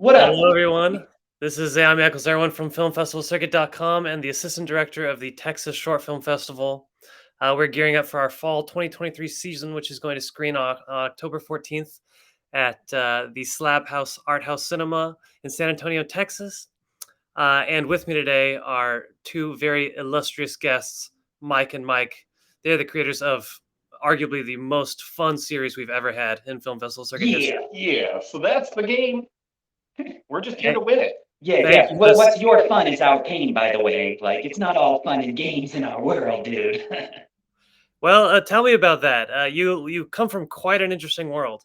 What up? Hello, everyone. This is I'm Eccles, everyone from FilmFestivalCircuit.com and the assistant director of the Texas Short Film Festival. We're gearing up for our fall 2023 season, which is going to screen on October 14th at the Slab House Art House Cinema in San Antonio, Texas. And with me today are two very illustrious guests, Mike and Mike. They're the creators of arguably the most fun series we've ever had in Film Festival Circuit history. Yeah. So that's the game. We're just here Thank to win it. thank you for this. What's your fun is our pain, by the way. Like, it's not all fun and games in our world, dude. Well, tell me about that. You come from quite an interesting world.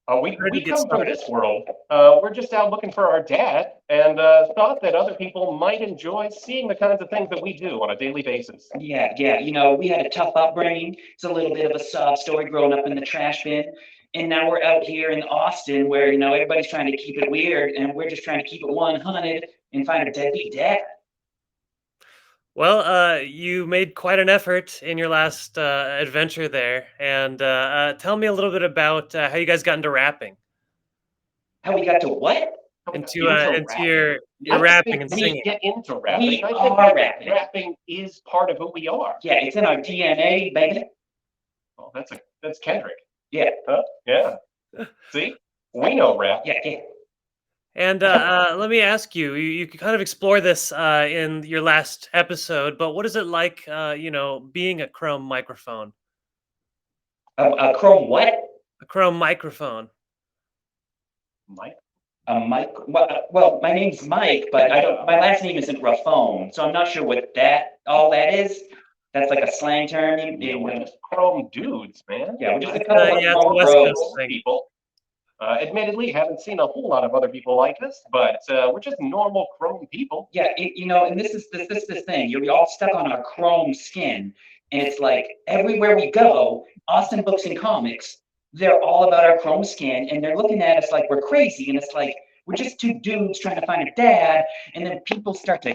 We Where did we it get come from started? this world. We're just out looking for our dad, and thought that other people might enjoy seeing the kinds of things that we do on a daily basis. Yeah. You know, we had a tough upbringing. It's a little bit of a sob story growing up in the trash bin. And now we're out here in Austin where, everybody's trying to keep it weird, and we're just trying to keep it 100 and find a deadbeat dad. Well, you made quite an effort in your last adventure there, and tell me a little bit about how you guys got into rapping, How we got to what? How we got into into into rapping. your I don't rapping think and we singing. get into rapping. We I think are rapping. rapping is part of who we are. Yeah, it's in our DNA, baby. Oh, that's Kendrick. Yeah, Huh? Yeah. See, we know rap. yeah. And let me ask you, you kind of explore this in your last episode, but what is it like, being a Chrome microphone? A chrome what? A Chrome microphone. Mike. Mike. Well, my name's Mike, but I don't. My last name isn't Raphone, so I'm not sure what all that is. That's like a slang term. Yeah, we're just Chrome dudes, man. Yeah, we're just a It's, couple of yeah, it's a Chrome West bros. Coast thing. People. Admittedly, haven't seen a whole lot of other people like us, but we're just normal Chrome people. Yeah, and this is this thing. You're all stuck on our Chrome skin, and it's like everywhere we go, Austin Books and Comics, they're all about our Chrome skin, and they're looking at us like we're crazy, and it's like we're just two dudes trying to find a dad, and then people start to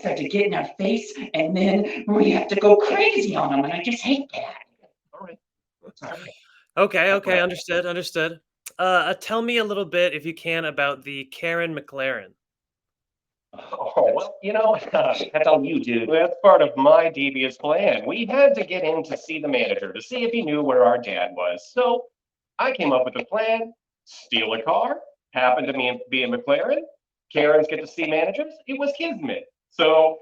get in our face, and then we have to go crazy on them, and I just hate that. All right. Okay, understood. Tell me a little bit, if you can, about the Karen McLaren. Oh, well, That's all you, dude. that's part of my devious plan. We had to get in to see the manager to see if he knew where our dad was. So I came up with a plan: steal a car, happened to be a McLaren. Karens get to see managers. It was kismet. So,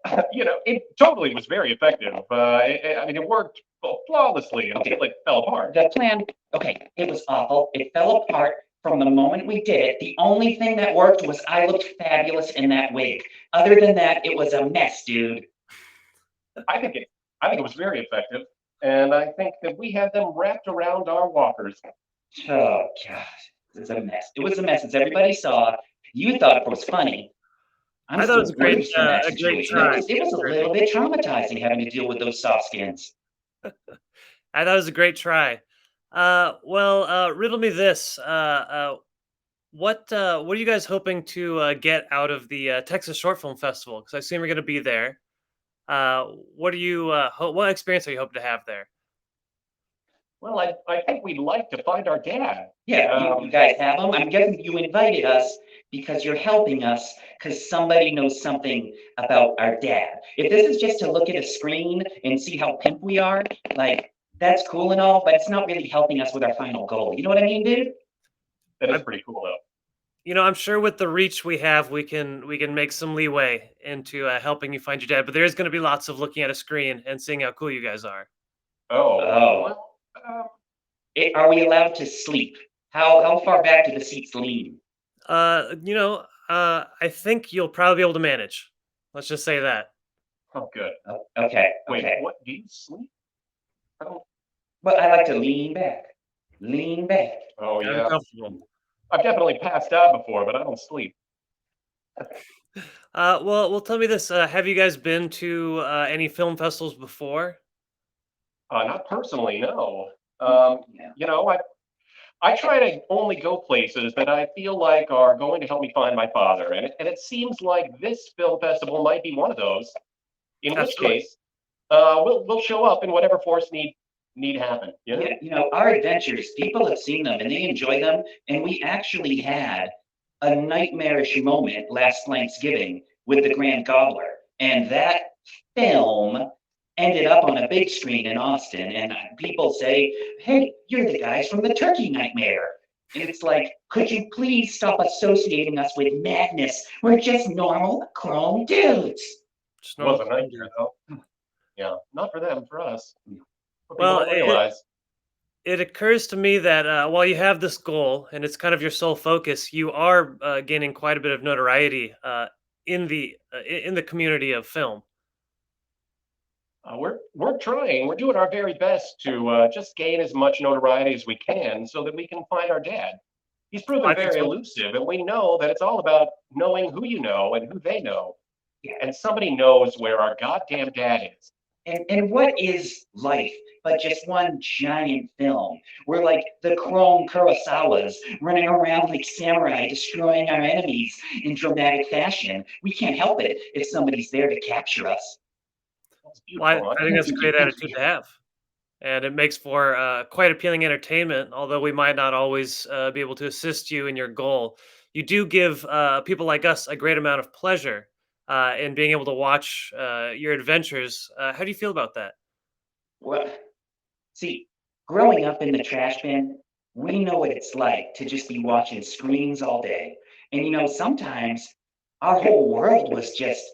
it totally was very effective. I mean, it worked flawlessly until it fell apart. The plan, okay, it was awful. It fell apart from the moment we did it. The only thing that worked was I looked fabulous in that wig. Other than that, it was a mess, dude. I think it was very effective, and I think that we had them wrapped around our walkers. Oh, God. It was a mess. It was a mess, as everybody saw. You thought it was funny. I'm I thought it was still bruised from that a great situation. try. It was a little bit traumatizing having to deal with those soft skins. I thought it was a great try. Riddle me this. What are you guys hoping to get out of the Texas Short Film Festival? Because I assume you're going to be there. What experience are you hoping to have there? Well, I think we'd like to find our dad. Yeah, you guys have them. I'm guessing you invited us because you're helping us because somebody knows something about our dad. If this is just to look at a screen and see how pimp we are, like, that's cool and all, but it's not really helping us with our final goal. You know what I mean, dude? That is pretty cool, though. I'm sure with the reach we have, we can make some leeway into helping you find your dad. But there is going to be lots of looking at a screen and seeing how cool you guys are. Oh, Oh. well, Are we allowed to sleep? How far back do the seats lean? I think you'll probably be able to manage. Let's just say that. oh, good. Oh, okay. Wait, Okay. what? Do you sleep? I don't. But I like to lean back. Lean back. Oh, I'm yeah. comfortable. I've definitely passed out before, but I don't sleep. Well, tell me this. Have you guys been to any film festivals before? Not personally, no. Yeah. I try to only go places that I feel like are going to help me find my father, and it seems like this film festival might be one of those. In which Absolutely. case, we'll show up in whatever force need need happen. You know? Yeah, our adventures, people have seen them and they enjoy them. And we actually had a nightmarish moment last Thanksgiving with the Grand Gobbler. And that film ended up on a big screen in Austin. And people say, hey, you're the guys from the Turkey Nightmare. And it's like, could you please stop associating us with madness? We're just normal chrome dudes. Just It was a normal nightmare though. Yeah, not for them, for us. But people Well, don't realize. it occurs to me that while you have this goal and it's kind of your sole focus, you are gaining quite a bit of notoriety in the community of film. We're trying. We're doing our very best to just gain as much notoriety as we can, so that we can find our dad. He's proven I think very so. elusive, and we know that it's all about knowing who you know and who they know. Yeah. And somebody knows where our goddamn dad is. And what is life but just one giant film? We're like the Chrome Kurosawas running around like samurai, destroying our enemies in dramatic fashion. We can't help it if somebody's there to capture us. That's Well, beautiful. I think that's a great attitude to have. And it makes for quite appealing entertainment, although we might not always be able to assist you in your goal. You do give people like us a great amount of pleasure in being able to watch your adventures. How do you feel about that? Well, see, growing up in the trash bin, we know what it's like to just be watching screens all day. And sometimes our whole world was just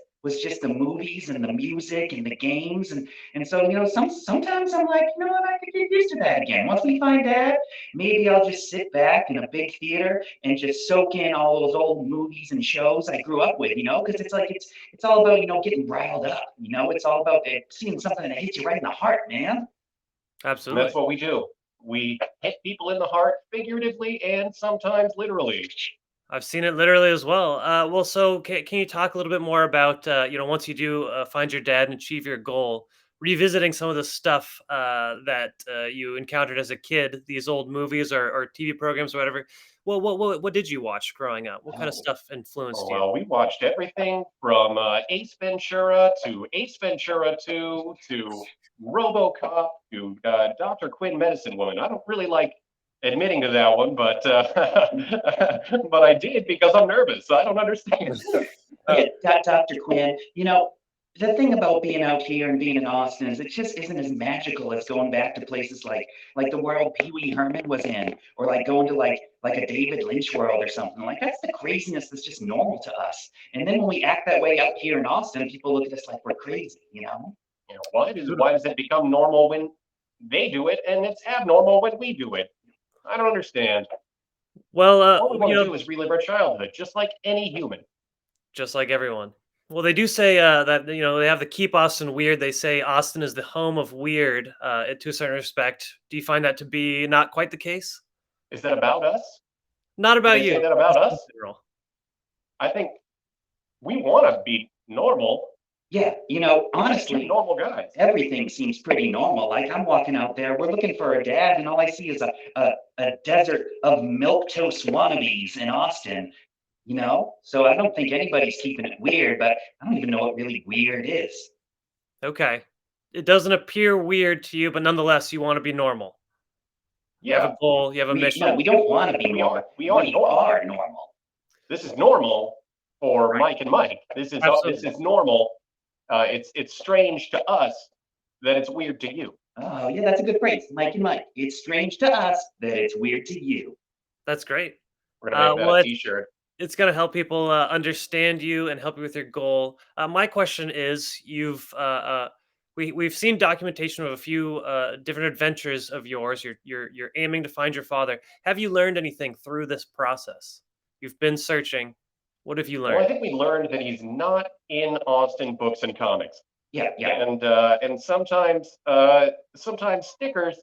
the movies and the music and the games. And so, sometimes I'm like, what, I could get used to that again. Once we find that, maybe I'll just sit back in a big theater and just soak in all those old movies and shows I grew up with, because it's like it's all about, getting riled up, it's all about seeing something that hits you right in the heart, man. And that's Absolutely. what we do. We hit people in the heart figuratively and sometimes literally. I've seen it literally as well. Well, so can you talk a little bit more about, once you do find your dad and achieve your goal, revisiting some of the stuff that you encountered as a kid, these old movies or TV programs or whatever? Well, what did you watch growing up? What kind of Oh, stuff influenced Oh, you? well, we watched everything from Ace Ventura to Ace Ventura 2 to RoboCop to Dr. Quinn Medicine Woman. I don't really like admitting to that one, but but I did because I'm nervous. I don't understand. yeah, Dr. Quinn, the thing about being out here and being in Austin is it just isn't as magical as going back to places like the world Pee Wee Herman was in, or like going to like a David Lynch world or something. Like that's the craziness that's just normal to us. And then when we act that way out here in Austin, people look at us like we're crazy. Why does it become normal when they do it and it's abnormal when we do it? I don't understand. Well, All we want to do is relive our childhood, just like any human. just like everyone. Well, they do say that they have the keep Austin weird. They say Austin is the home of weird, to a certain respect. Do you find that to be not quite the case? Is that about us? Not Do about they you, say that about just in us? general. I think we want to be normal. Yeah, We're just two honestly, normal guys. everything seems pretty normal. Like I'm walking out there, we're looking for a dad, and all I see is a desert of milk toast wannabes in Austin. So I don't think anybody's keeping it weird, but I don't even know what really weird is. Okay. It doesn't appear weird to you, but nonetheless, you want to be normal. You have Yeah, a goal, you have a mission. We don't want to be we normal. are. We are normal. are normal. This is normal for Right. Mike and Mike. This Absolutely. is normal. It's strange to us that it's weird to you. Oh, yeah, that's a good phrase. Mike and Mike. It's strange to us that it's weird to you. That's great. We're gonna make that Well, a T-shirt. it's going to help people understand you and help you with your goal. My question is, we've seen documentation of a few different adventures of yours. You're aiming to find your father. Have you learned anything through this process? You've been searching. What have you Well, I learned? think we learned that he's not in Austin books and comics, Yeah, and sometimes stickers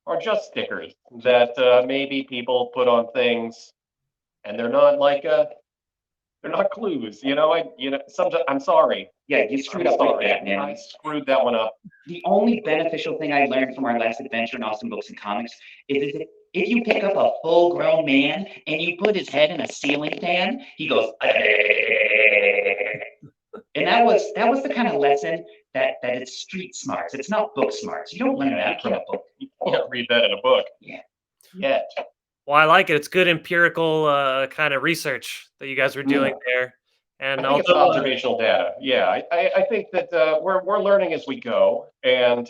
are just stickers that maybe people put on things, and they're not clues. Sometimes I'm sorry. yeah. You screwed I'm up like sorry. that, I man. screwed that one up. The only beneficial thing I learned from our last adventure in Austin Books and Comics is that if you pick up a full-grown man and you put his head in a ceiling fan, he goes, and And that was the kind of lesson that it's street smarts. It's not book smarts. You don't learn that from a book. You can't read that in a book. Yeah. Yet. Well, I like it. It's good empirical kind of research that you guys were doing there. And I think it's although observational data. Yeah, I think that we're learning as we go, and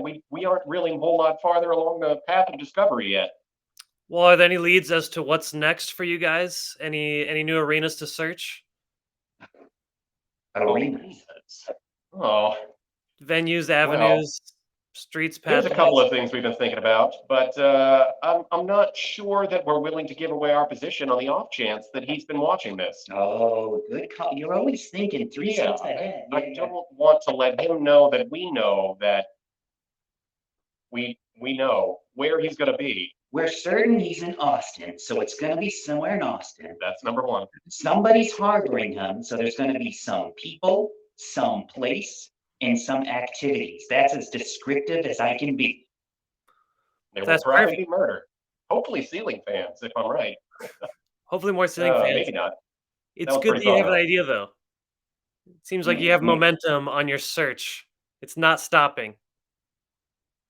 we aren't really a whole lot farther along the path of discovery yet. well, are there any leads as to what's next for you guys? Any new arenas to search? Arenas. Oh, Venues, avenues, streets, there's a pathways? couple of things we've been thinking about, but I'm not sure that we're willing to give away our position on the off chance that he's been watching this. Oh, good call. You're always thinking three Yeah, steps ahead. I don't want to let him know that we know that we know where he's going to be. We're certain he's in Austin, so it's going to be somewhere in Austin. That's number one. Somebody's harboring him, so there's going to be some people, some place, and some activities. That's as descriptive as I can be. There will That's probably perfect. be murder. Hopefully, ceiling fans, if I'm right. Hopefully more ceiling fans. Maybe not. It's was good that pretty you fun, have an though. idea, though. It seems like you have momentum on your search. It's not stopping.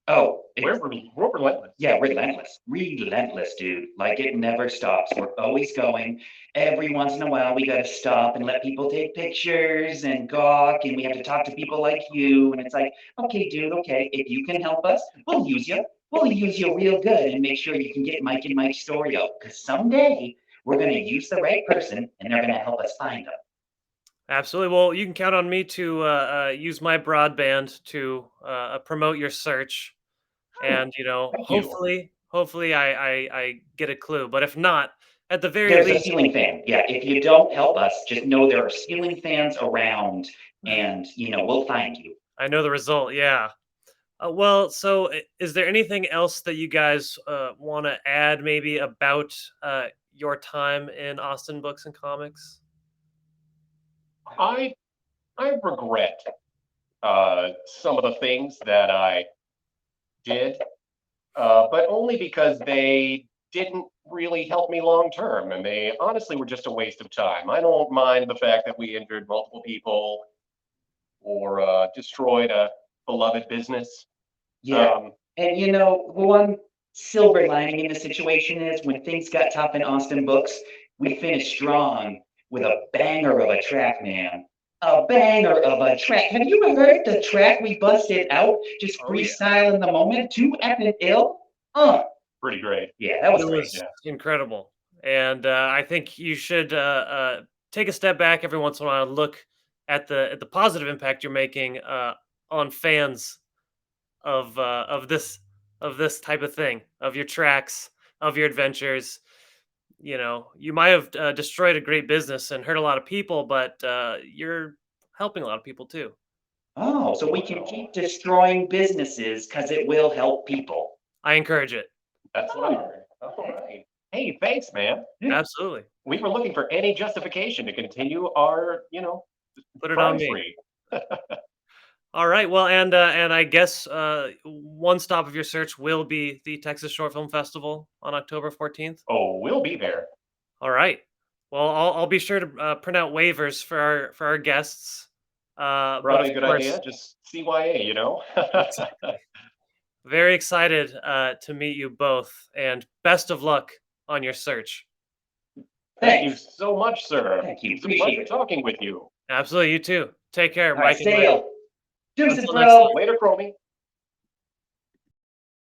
Oh, We're relentless. yeah, relentless. Relentless, dude. Like it never stops. We're always going. Every once in a while, we got to stop and let people take pictures and gawk, and we have to talk to people like you. And it's like, okay, dude, okay, if you can help us, we'll use you. We'll use you real good and make sure you can get Mike and Mike's story out. Because someday we're going to use the right person and they're going to help us find them. Absolutely. Well, you can count on me to use my broadband to promote your search, and Thank you. hopefully I get a clue. But if not, at the very There's a least, ceiling fan. Yeah, if you don't help us, just know there are ceiling fans around and, we'll find you. I know the result. Yeah. Well, so is there anything else that you guys want to add, maybe about your time in Austin Books and Comics? I regret some of the things that I did, but only because they didn't really help me long term, and they honestly were just a waste of time. I don't mind the fact that we injured multiple people or destroyed a beloved business. Yeah. And one silver lining in the situation is when things got tough in Austin Books, we finished strong with a banger of a track, man. A banger of a track. Have you ever heard the track we busted out? Just Oh, yeah. freestyle in the moment, too epic ill. Pretty great. Yeah, that was It great. was incredible, and I think you should take a step back every once in a while and look at the positive impact you're making on fans of this type of thing, of your tracks, of your adventures. You might have destroyed a great business and hurt a lot of people, but you're helping a lot of people too. Oh, so we can keep destroying businesses because it will help people. I encourage it. That's what I heard. All right. Hey, thanks, man. Absolutely. We were looking for any justification to continue our, Put it on crime me. spree. All right. Well, and I guess one stop of your search will be the Texas Short Film Festival on October 14th. Oh, we'll be there. All right. Well, I'll be sure to print out waivers for our guests. But Probably of a good course, idea. Just CYA, Exactly. Very excited to meet you both, and best of luck on your search. Thank you Thanks. so much, sir. Thank you. It's a Appreciate pleasure it. talking with you. Absolutely. You too. Take care, All right, Mike and Mike. sail. Deuces, Until next bro. time. Later, Chromie.